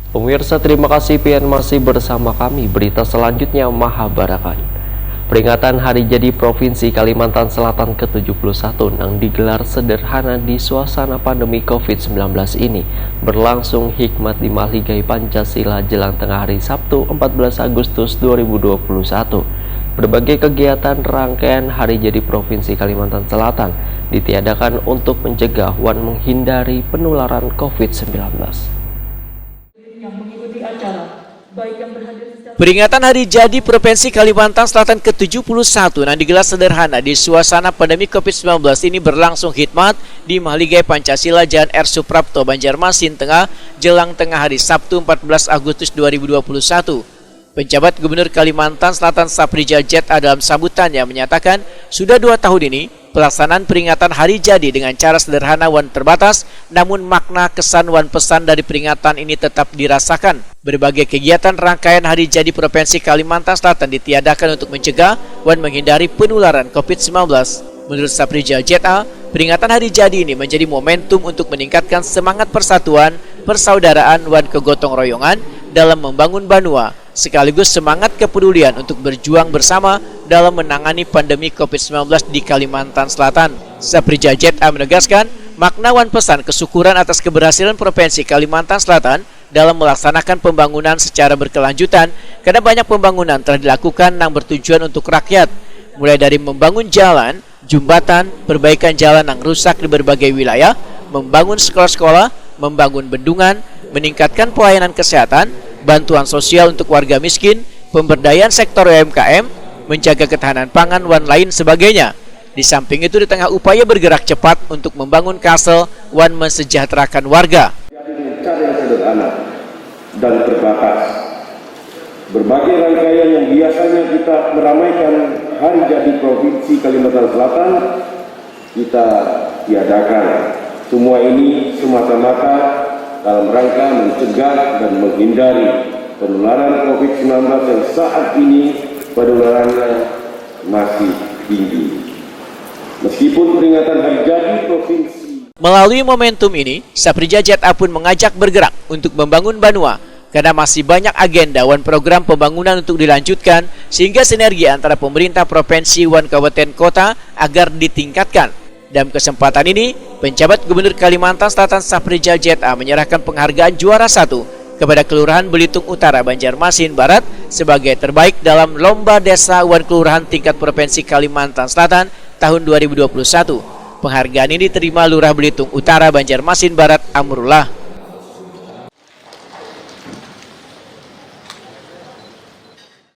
Pemirsa, terima kasih pian masih bersama kami. Berita selanjutnya Mahabarakan. Peringatan Hari Jadi Provinsi Kalimantan Selatan ke-71 yang digelar sederhana di suasana pandemi COVID-19 ini berlangsung hikmat di Mahligai Pancasila jelang tengah hari Sabtu 14 Agustus 2021. Berbagai kegiatan rangkaian Hari Jadi Provinsi Kalimantan Selatan ditiadakan untuk mencegah dan menghindari penularan COVID-19. Peringatan Hari Jadi Provinsi Kalimantan Selatan ke-71 yang digelar sederhana di suasana pandemi COVID-19 ini berlangsung hikmat di Mahligai Pancasila Jalan R. Suprapto, Banjarmasin Tengah, jelang tengah hari Sabtu 14 Agustus 2021. Penjabat Gubernur Kalimantan Selatan Saprijal J.A. dalam sambutannya menyatakan sudah 2 tahun ini pelaksanaan peringatan Hari Jadi dengan cara sederhana dan terbatas, namun makna kesan dan pesan dari peringatan ini tetap dirasakan. Berbagai kegiatan rangkaian Hari Jadi Provinsi Kalimantan Selatan ditiadakan untuk mencegah dan menghindari penularan COVID-19. Menurut Saprijal J.A., peringatan Hari Jadi ini menjadi momentum untuk meningkatkan semangat persatuan, persaudaraan, dan kegotong royongan dalam membangun Banua, sekaligus semangat kepedulian untuk berjuang bersama dalam menangani pandemi COVID-19 di Kalimantan Selatan. Saprijal J.A. menegaskan makna dan pesan kesyukuran atas keberhasilan Provinsi Kalimantan Selatan dalam melaksanakan pembangunan secara berkelanjutan, karena banyak pembangunan telah dilakukan yang bertujuan untuk rakyat, mulai dari membangun jalan, jembatan, perbaikan jalan yang rusak di berbagai wilayah, membangun sekolah-sekolah, membangun bendungan, meningkatkan pelayanan kesehatan, bantuan sosial untuk warga miskin, pemberdayaan sektor UMKM, menjaga ketahanan pangan, dan lain sebagainya. Di samping itu, di tengah upaya bergerak cepat untuk membangun Kalsel dan mensejahterakan warga. Dengan cara yang sederhana dan terbatas, berbagai rangkaian yang biasanya kita meramaikan Hari Jadi Provinsi Kalimantan Selatan kita tiadakan. Semua ini semata-mata dalam rangka mencegah dan menghindari penularan COVID-19 yang saat ini penularannya masih tinggi. Meskipun peringatan Hari Jadi Provinsi. Melalui momentum ini, Saprijal J.A. pun mengajak bergerak untuk membangun Banua, karena masih banyak agenda dan program pembangunan untuk dilanjutkan, sehingga sinergi antara pemerintah provinsi dan kabupaten kota agar ditingkatkan. Dalam kesempatan ini, penjabat Gubernur Kalimantan Selatan Saprijal J.A. menyerahkan penghargaan juara 1 kepada Kelurahan Belitung Utara, Banjarmasin Barat sebagai terbaik dalam Lomba Desa dan Kelurahan tingkat Provinsi Kalimantan Selatan tahun 2021. Penghargaan ini diterima Lurah Belitung Utara, Banjarmasin Barat, Amrullah.